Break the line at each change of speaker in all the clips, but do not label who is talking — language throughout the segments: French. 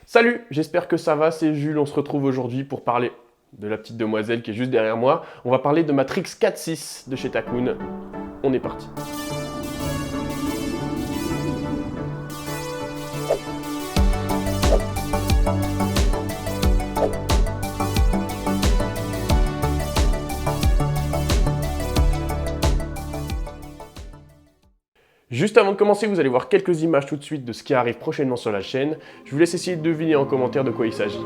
Salut, j'espère que ça va, c'est Jules, on se retrouve aujourd'hui pour parler de la petite demoiselle qui est juste derrière moi. On va parler de Matrix 4.6 de chez Takun. On est parti. Juste avant de commencer, vous allez voir quelques images tout de suite de ce qui arrive prochainement sur la chaîne. Je vous laisse essayer de deviner en commentaire de quoi il s'agit.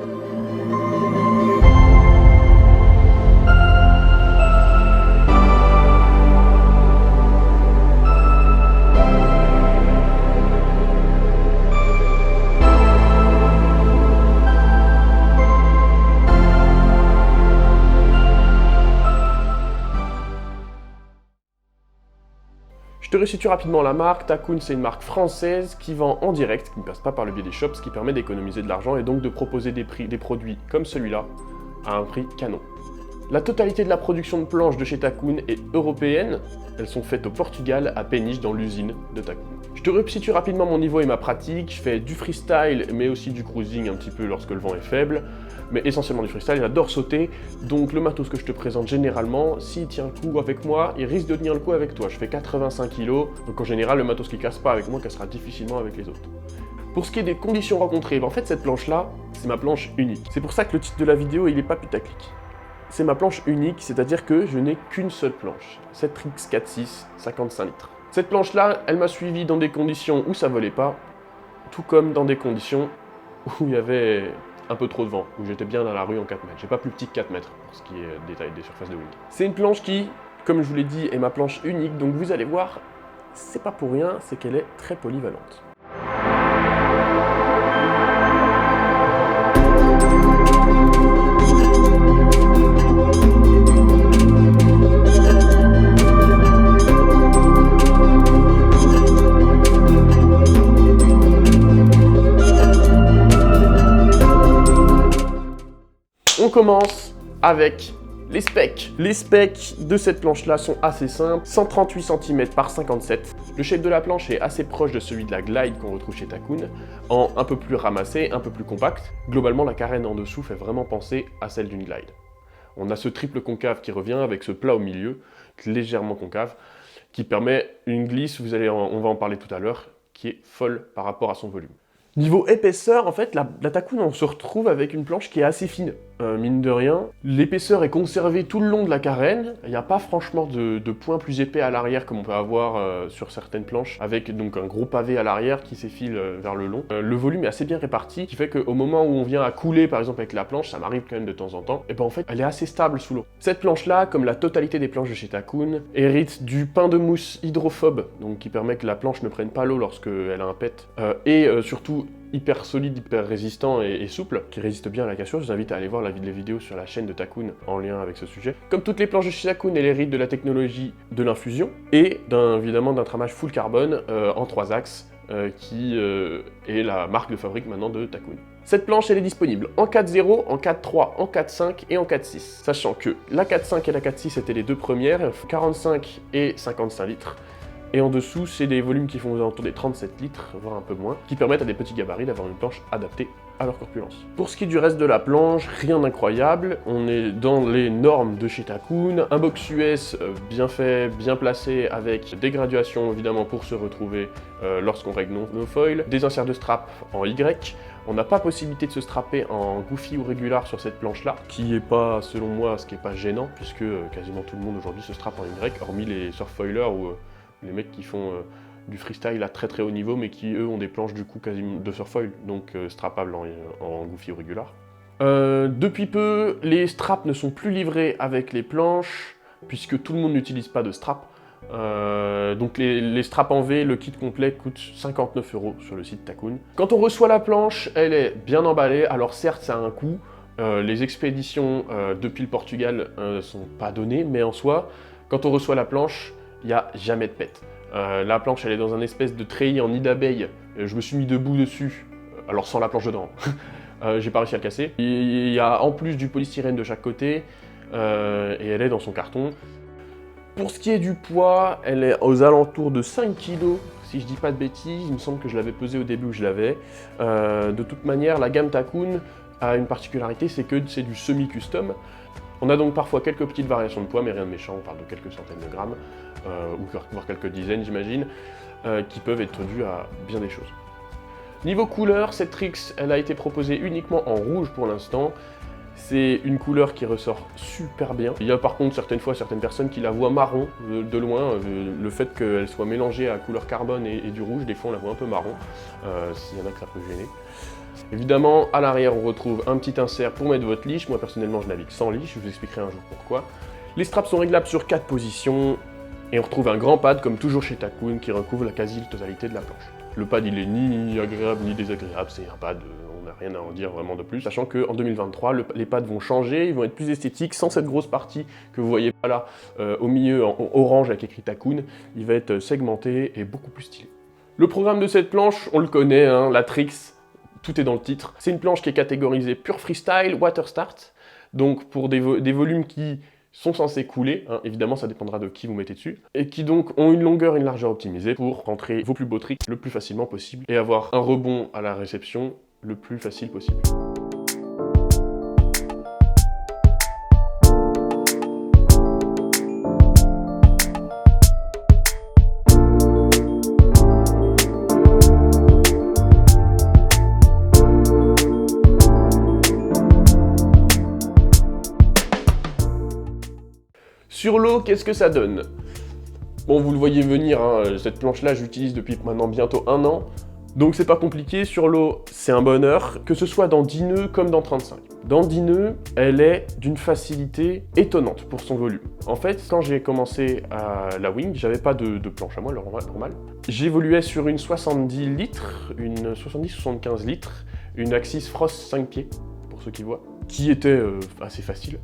Je te resitue rapidement la marque. Takun, c'est une marque française qui vend en direct, qui ne passe pas par le biais des shops, ce qui permet d'économiser de l'argent et donc de proposer des produits comme celui-là à un prix canon. La totalité de la production de planches de chez Takun est européenne. Elles sont faites au Portugal, à Peniche, dans l'usine de Takun. Je te resitue rapidement mon niveau et ma pratique. Je fais du freestyle, mais aussi du cruising un petit peu lorsque le vent est faible. Mais essentiellement du freestyle, j'adore sauter, donc le matos que je te présente généralement, s'il tient le coup avec moi, il risque de tenir le coup avec toi. Je fais 85 kg, donc en général, le matos qui casse pas avec moi cassera difficilement avec les autres. Pour ce qui est des conditions rencontrées, en fait cette planche-là, c'est ma planche unique. C'est pour ça que le titre de la vidéo, il est pas putaclic. C'est ma planche unique, c'est-à-dire que je n'ai qu'une seule planche. Cette Matrix 4.6, 55 litres. Cette planche-là, elle m'a suivi dans des conditions où ça volait pas, tout comme dans des conditions où il y avait un peu trop de vent, où j'étais bien dans la rue en 4 mètres. J'ai pas plus petit que 4 mètres pour ce qui est détail des surfaces de wing. C'est une planche qui, comme je vous l'ai dit, est ma planche unique, donc vous allez voir, c'est pas pour rien, c'est qu'elle est très polyvalente. On commence avec les specs. Les specs de cette planche-là sont assez simples, 138 cm par 57. Le shape de la planche est assez proche de celui de la Glide qu'on retrouve chez Takun, en un peu plus ramassé, un peu plus compact. Globalement, la carène en dessous fait vraiment penser à celle d'une Glide. On a ce triple concave qui revient avec ce plat au milieu, légèrement concave, qui permet une glisse, on va en parler tout à l'heure, qui est folle par rapport à son volume. Niveau épaisseur, en fait, la Takun, on se retrouve avec une planche qui est assez fine. Mine de rien, l'épaisseur est conservée tout le long de la carène. Il n'y a pas franchement de points plus épais à l'arrière comme on peut avoir sur certaines planches, avec donc un gros pavé à l'arrière qui s'effile vers le long. Le volume est assez bien réparti, qui fait qu'au moment où on vient à couler, par exemple avec la planche, ça m'arrive quand même de temps en temps, et ben en fait, elle est assez stable sous l'eau. Cette planche-là, comme la totalité des planches de chez Takun, hérite du pain de mousse hydrophobe, donc qui permet que la planche ne prenne pas l'eau lorsqu'elle a un pet, et surtout hyper solide, hyper résistant et souple, qui résiste bien à la cassure. Je vous invite à aller voir les vidéos sur la chaîne de Takun en lien avec ce sujet. Comme toutes les planches de chez Takun, elle hérite de la technologie de l'infusion et évidemment d'un tramage full carbone en 3 axes qui est la marque de fabrique maintenant de Takun. Cette planche, elle est disponible en 4.0, en 4.3, en 4.5 et en 4.6. Sachant que la 4.5 et la 4.6 étaient les deux premières, 45 et 55 litres. Et en dessous, c'est des volumes qui font aux alentours des 37 litres, voire un peu moins, qui permettent à des petits gabarits d'avoir une planche adaptée à leur corpulence. Pour ce qui est du reste de la planche, rien d'incroyable. On est dans les normes de chez Takun, un box US bien fait, bien placé, avec des graduations évidemment pour se retrouver lorsqu'on règle nos foils, des inserts de strap en Y. On n'a pas possibilité de se strapper en goofy ou régular sur cette planche-là, qui est pas, selon moi, ce qui est pas gênant, puisque quasiment tout le monde aujourd'hui se strappe en Y, hormis les surfoilers ou les mecs qui font du freestyle à très très haut niveau, mais qui eux ont des planches du coup quasiment de surfoil, donc strappables en goofy ou régular. Depuis peu, les straps ne sont plus livrés avec les planches, puisque tout le monde n'utilise pas de strap. Donc les straps en V, le kit complet coûte 59 € sur le site Takun. Quand on reçoit la planche, elle est bien emballée, alors certes ça a un coût, les expéditions depuis le Portugal sont pas données, mais en soi, quand on reçoit la planche, il n'y a jamais de pète. La planche, elle est dans un espèce de treillis en nid d'abeille. Je me suis mis debout dessus, alors sans la planche dedans. J'ai pas réussi à le casser. Il y a en plus du polystyrène de chaque côté, et elle est dans son carton. Pour ce qui est du poids, elle est aux alentours de 5 kg si je dis pas de bêtises, il me semble que je l'avais pesé au début où je l'avais. De toute manière, la gamme Takun a une particularité, c'est que c'est du semi-custom. On a donc parfois quelques petites variations de poids, mais rien de méchant, on parle de quelques centaines de grammes, ou voire quelques dizaines j'imagine, qui peuvent être dues à bien des choses. Niveau couleur, cette Trix, elle a été proposée uniquement en rouge pour l'instant. C'est une couleur qui ressort super bien. Il y a par contre certaines fois certaines personnes qui la voient marron de loin. Le fait qu'elle soit mélangée à couleur carbone et du rouge, des fois on la voit un peu marron. S'il y en a que ça peut gêner. Évidemment, à l'arrière on retrouve un petit insert pour mettre votre leash. Moi personnellement je navigue sans leash, je vous expliquerai un jour pourquoi. Les straps sont réglables sur 4 positions. Et on retrouve un grand pad comme toujours chez Takun qui recouvre la quasi-totalité de la planche. Le pad il est ni agréable ni désagréable, c'est un pad, on n'a rien à en dire vraiment de plus. Sachant qu'en 2023, les pads vont changer, ils vont être plus esthétiques, sans cette grosse partie que vous voyez pas là, au milieu en orange avec écrit Takun. Il va être segmenté et beaucoup plus stylé. Le programme de cette planche, on le connaît, hein, la Trix, tout est dans le titre. C'est une planche qui est catégorisée pure freestyle, water start, donc pour des volumes qui sont censés couler, hein, évidemment ça dépendra de qui vous mettez dessus, et qui donc ont une longueur et une largeur optimisée pour rentrer vos plus beaux tricks le plus facilement possible et avoir un rebond à la réception le plus facile possible. Sur l'eau, qu'est-ce que ça donne? Bon, vous le voyez venir, hein, cette planche-là, j'utilise depuis maintenant bientôt 1 an. Donc c'est pas compliqué, sur l'eau, c'est un bonheur, que ce soit dans 10 nœuds comme dans 35. Dans 10 nœuds, elle est d'une facilité étonnante pour son volume. En fait, quand j'ai commencé à la wing, j'avais pas de planche à moi, normal. J'évoluais sur une 70 litres, une 70-75 litres, une Axis Frost 5 pieds, pour ceux qui voient, qui était assez facile.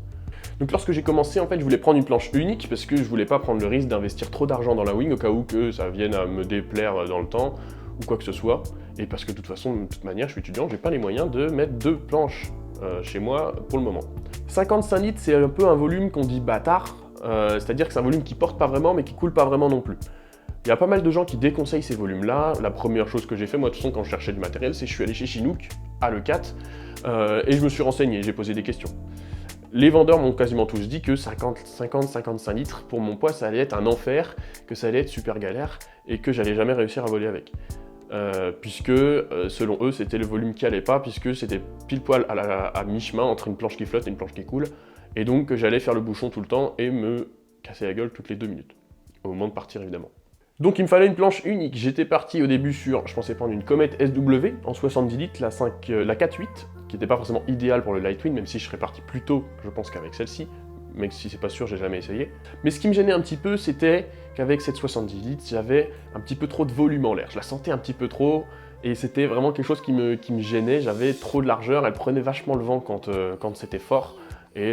Donc lorsque j'ai commencé, en fait, je voulais prendre une planche unique parce que je voulais pas prendre le risque d'investir trop d'argent dans la wing au cas où que ça vienne à me déplaire dans le temps ou quoi que ce soit. Et parce que de toute façon, de toute manière, je suis étudiant, j'ai pas les moyens de mettre 2 planches chez moi pour le moment. 55 litres, c'est un peu un volume qu'on dit bâtard, c'est-à-dire que c'est un volume qui porte pas vraiment mais qui coule pas vraiment non plus. Il y a pas mal de gens qui déconseillent ces volumes-là. La première chose que j'ai fait, moi, de toute façon, quand je cherchais du matériel, c'est que je suis allé chez Chinook, à l'E4, et je me suis renseigné, j'ai posé des questions. Les vendeurs m'ont quasiment tous dit que 50-55 litres, pour mon poids, ça allait être un enfer, que ça allait être super galère, et que j'allais jamais réussir à voler avec. Puisque, selon eux, c'était le volume qui allait pas, puisque c'était pile poil à mi-chemin entre une planche qui flotte et une planche qui coule, et donc j'allais faire le bouchon tout le temps et me casser la gueule toutes les 2 minutes. Au moment de partir, évidemment. Donc il me fallait une planche unique. J'étais parti au début sur, je pensais prendre une Comet SW en 70 litres, la 4.8, qui n'était pas forcément idéale pour le Lightwind, même si je serais parti plus tôt, je pense, qu'avec celle-ci. Mais si c'est pas sûr, j'ai jamais essayé. Mais ce qui me gênait un petit peu, c'était qu'avec cette 70 litres, j'avais un petit peu trop de volume en l'air. Je la sentais un petit peu trop, et c'était vraiment quelque chose qui me gênait. J'avais trop de largeur, elle prenait vachement le vent quand c'était fort, et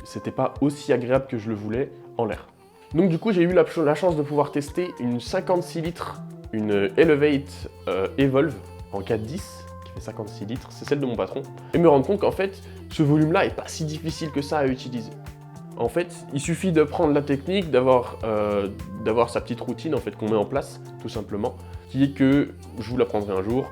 c'était pas aussi agréable que je le voulais en l'air. Donc du coup, j'ai eu la chance de pouvoir tester une 56 litres, une Elevate Evolve en 4.10, qui fait 56 litres, c'est celle de mon patron, et me rendre compte qu'en fait, ce volume-là est pas si difficile que ça à utiliser. En fait, il suffit de prendre la technique, d'avoir sa petite routine en fait qu'on met en place, tout simplement, qui est que, je vous l'apprendrai un jour,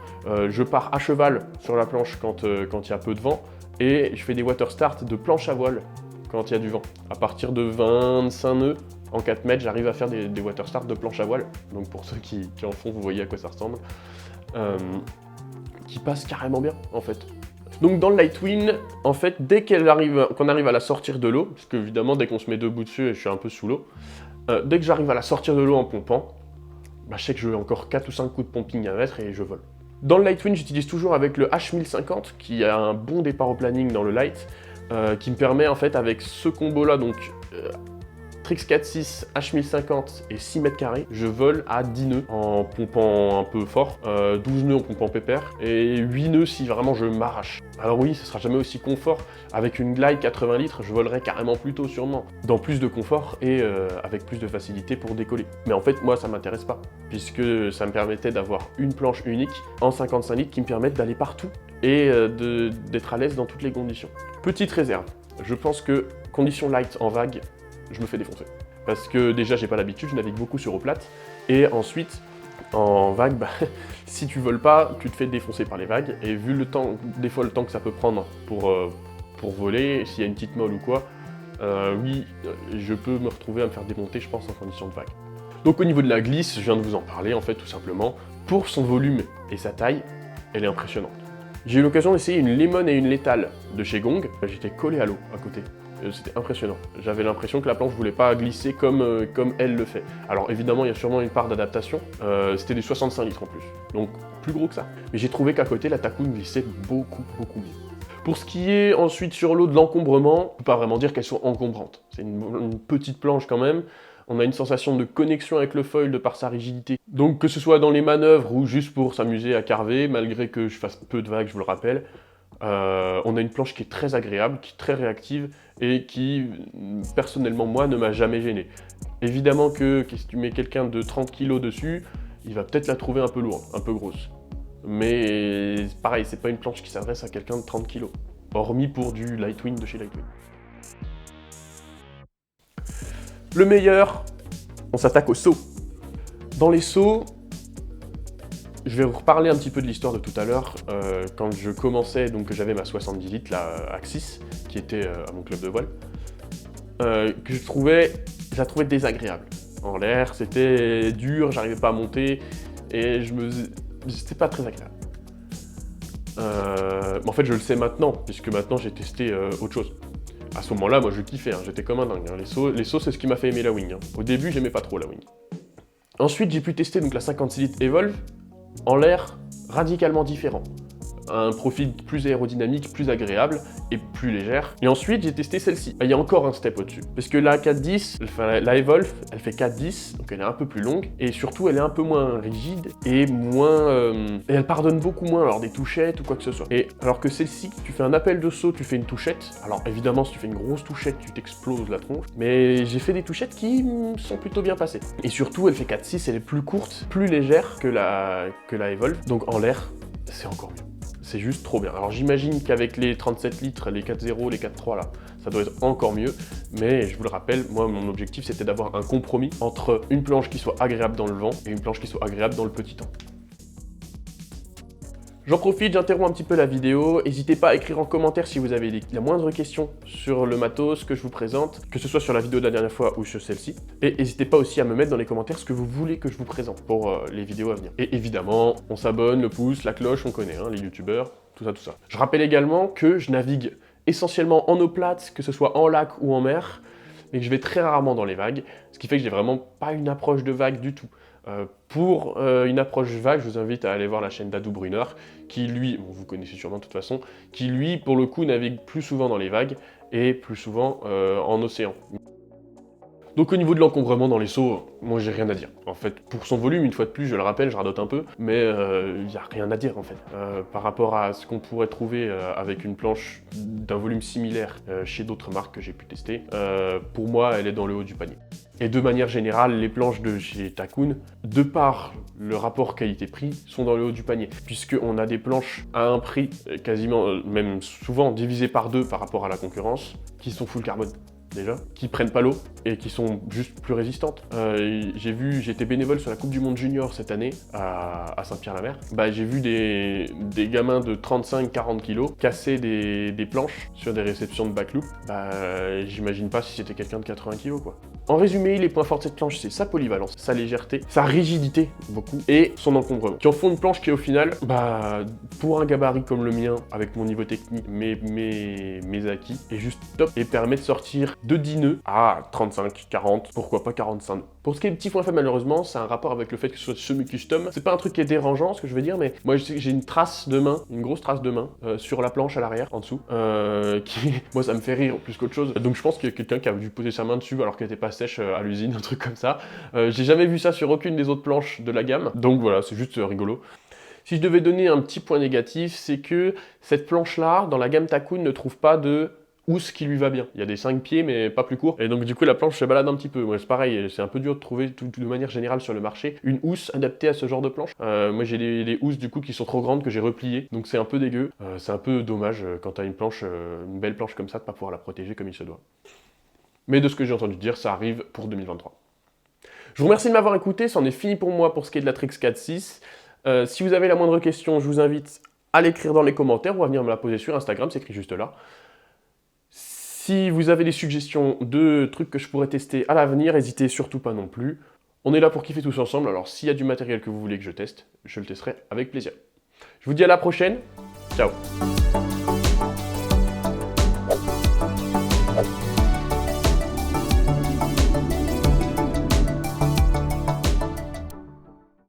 je pars à cheval sur la planche quand il y a peu de vent, et je fais des water start de planche à voile quand il y a du vent. À partir de 25 nœuds, en 4 mètres, j'arrive à faire des water start de planche à voile. Donc pour ceux qui en font, vous voyez à quoi ça ressemble. Qui passe carrément bien, en fait. Donc dans le Lightwind, en fait, dès qu'on arrive à la sortir de l'eau, parce qu'évidemment, dès qu'on se met debout dessus, et je suis un peu sous l'eau, dès que j'arrive à la sortir de l'eau en pompant, bah, je sais que j'ai encore 4 ou 5 coups de pumping à mettre et je vole. Dans le Lightwind, j'utilise toujours avec le H1050, qui a un bon départ au planning dans le Light, qui me permet, en fait, avec ce combo-là, donc... Trix 4.6, H1050 et 6 mètres carrés, je vole à 10 nœuds en pompant un peu fort, 12 nœuds en pompant pépère et 8 nœuds si vraiment je m'arrache. Alors oui, ce sera jamais aussi confort. Avec une glide 80 litres, je volerai carrément plus tôt sûrement, dans plus de confort et avec plus de facilité pour décoller. Mais en fait, moi, ça m'intéresse pas, puisque ça me permettait d'avoir une planche unique en 55 litres qui me permettent d'aller partout et d'être à l'aise dans toutes les conditions. Petite réserve, je pense que conditions light en vague, je me fais défoncer. Parce que déjà, j'ai pas l'habitude, je navigue beaucoup sur eau plate. Et ensuite, En vague, bah, si tu voles pas, tu te fais défoncer par les vagues, et vu le temps, des fois le temps que ça peut prendre pour voler, s'il y a une petite molle ou quoi, oui, je peux me retrouver à me faire démonter, je pense, en condition de vague. Donc au niveau de la glisse, je viens de vous en parler, en fait, tout simplement. Pour son volume et sa taille, elle est impressionnante. J'ai eu l'occasion d'essayer une Lemon et une Lethal de chez Gong, j'étais collé à l'eau à côté. C'était impressionnant. J'avais l'impression que la planche voulait pas glisser comme elle le fait. Alors évidemment, il y a sûrement une part d'adaptation. C'était des 65 litres en plus, donc plus gros que ça. Mais j'ai trouvé qu'à côté, la Takun glissait beaucoup mieux. Pour ce qui est ensuite sur l'eau de l'encombrement, on peut pas vraiment dire qu'elles sont encombrantes. C'est une petite planche quand même. On a une sensation de connexion avec le foil de par sa rigidité. Donc que ce soit dans les manœuvres ou juste pour s'amuser à carver, malgré que je fasse peu de vagues, je vous le rappelle, on a une planche qui est très agréable, qui est très réactive et qui, personnellement, moi, ne m'a jamais gêné. Évidemment que si tu mets quelqu'un de 30 kg dessus, il va peut-être la trouver un peu lourde, un peu grosse. Mais pareil, c'est pas une planche qui s'adresse à quelqu'un de 30 kg, hormis pour du Lightwing de chez Lightwing. Le meilleur, on s'attaque aux sauts. Dans les sauts, je vais vous reparler un petit peu de l'histoire de tout à l'heure. Quand je commençais, donc que j'avais ma 70 litres, la Axis, qui était à mon club de voile, que je la trouvais désagréable. En l'air, c'était dur, j'arrivais pas à monter, et c'était pas très agréable. Mais en fait, je le sais maintenant, puisque maintenant j'ai testé autre chose. À ce moment-là, moi je kiffais, hein, j'étais comme un dingue. Hein. Les sauts, c'est ce qui m'a fait aimer la wing. Hein. Au début, j'aimais pas trop la wing. Ensuite, j'ai pu tester donc, la 56 litres Evolve en l'air radicalement différent. Un profil plus aérodynamique, plus agréable et plus légère. Et ensuite, j'ai testé celle-ci. Il y a encore un step au-dessus. Parce que la 410, la Evolve, elle fait 410, donc elle est un peu plus longue. Et surtout, elle est un peu moins rigide et moins... et elle pardonne beaucoup moins alors des touchettes ou quoi que ce soit. Et alors que celle-ci, tu fais un appel de saut, tu fais une touchette. Alors évidemment, si tu fais une grosse touchette, tu t'exploses la tronche. Mais j'ai fait des touchettes qui sont plutôt bien passées. Et surtout, elle fait 4.6, elle est plus courte, plus légère que la Evolve. Donc en l'air, c'est encore mieux. C'est juste trop bien. Alors j'imagine qu'avec les 37 litres, les 4.0, les 4.3 là, ça doit être encore mieux. Mais je vous le rappelle, moi mon objectif c'était d'avoir un compromis entre une planche qui soit agréable dans le vent et une planche qui soit agréable dans le petit temps. J'en profite, j'interromps un petit peu la vidéo. N'hésitez pas à écrire en commentaire si vous avez la moindre question sur le matos que je vous présente, que ce soit sur la vidéo de la dernière fois ou sur celle-ci. Et n'hésitez pas aussi à me mettre dans les commentaires ce que vous voulez que je vous présente pour les vidéos à venir. Et évidemment, on s'abonne, le pouce, la cloche, on connaît, hein, les youtubeurs, tout ça. Je rappelle également que je navigue essentiellement en eau plate, que ce soit en lac ou en mer, mais que je vais très rarement dans les vagues, ce qui fait que j'ai vraiment pas une approche de vague du tout. Pour une approche vague, je vous invite à aller voir la chaîne d'Adou Brunner, qui lui, bon, vous connaissez sûrement de toute façon, qui lui, pour le coup, navigue plus souvent dans les vagues et plus souvent en océan. Donc au niveau de l'encombrement dans les seaux, moi j'ai rien à dire. En fait, pour son volume, une fois de plus, je le rappelle, je radote un peu, mais il n'y a rien à dire en fait. Par rapport à ce qu'on pourrait trouver avec une planche d'un volume similaire chez d'autres marques que j'ai pu tester, pour moi, elle est dans le haut du panier. Et de manière générale, les planches de chez Takun, de par le rapport qualité-prix, sont dans le haut du panier. Puisqu'on a des planches à un prix quasiment, même souvent divisé par deux par rapport à la concurrence, qui sont full carbone. Déjà, qui prennent pas l'eau et qui sont juste plus résistantes. J'ai été bénévole sur la Coupe du Monde Junior cette année à Saint-Pierre-la-Mer. J'ai vu des gamins de 35-40 kilos casser des planches sur des réceptions de backloop. J'imagine pas si c'était quelqu'un de 80 kilos quoi. En résumé, les points forts de cette planche, c'est sa polyvalence, sa légèreté, sa rigidité, beaucoup, et son encombrement. Qui en font une planche qui, au final, pour un gabarit comme le mien, avec mon niveau technique, mes acquis, est juste top et permet de sortir de 10 nœuds à 35, 40, pourquoi pas 45 nœuds. Pour ce qui est des petits points faibles, malheureusement, c'est un rapport avec le fait que ce soit semi-custom. C'est pas un truc qui est dérangeant, ce que je veux dire, mais moi, j'ai une trace de main, une grosse trace de main, sur la planche à l'arrière, en dessous, qui, moi, ça me fait rire plus qu'autre chose. Donc je pense qu'il y a quelqu'un qui a dû poser sa main dessus alors qu'elle était pas sèche à l'usine, un truc comme ça. J'ai jamais vu ça sur aucune des autres planches de la gamme, donc voilà, c'est juste rigolo. Si je devais donner un petit point négatif, c'est que cette planche-là, dans la gamme Takun, ne trouve pas de housse qui lui va bien. Il y a des 5 pieds, mais pas plus court. Et donc du coup, la planche se balade un petit peu. Moi, c'est pareil, c'est un peu dur de trouver de manière générale sur le marché une housse adaptée à ce genre de planche. Moi, j'ai des housses du coup qui sont trop grandes que j'ai repliées, donc c'est un peu dégueu. C'est un peu dommage quand t'as une planche, une belle planche comme ça, de pas pouvoir la protéger comme il se doit. Mais de ce que j'ai entendu dire, ça arrive pour 2023. Je vous remercie de m'avoir écouté, c'en est fini pour moi pour ce qui est de la Trix 4.6. Si vous avez la moindre question, je vous invite à l'écrire dans les commentaires ou à venir me la poser sur Instagram, c'est écrit juste là. Si vous avez des suggestions de trucs que je pourrais tester à l'avenir, n'hésitez surtout pas non plus. On est là pour kiffer tous ensemble, alors s'il y a du matériel que vous voulez que je teste, je le testerai avec plaisir. Je vous dis à la prochaine, ciao!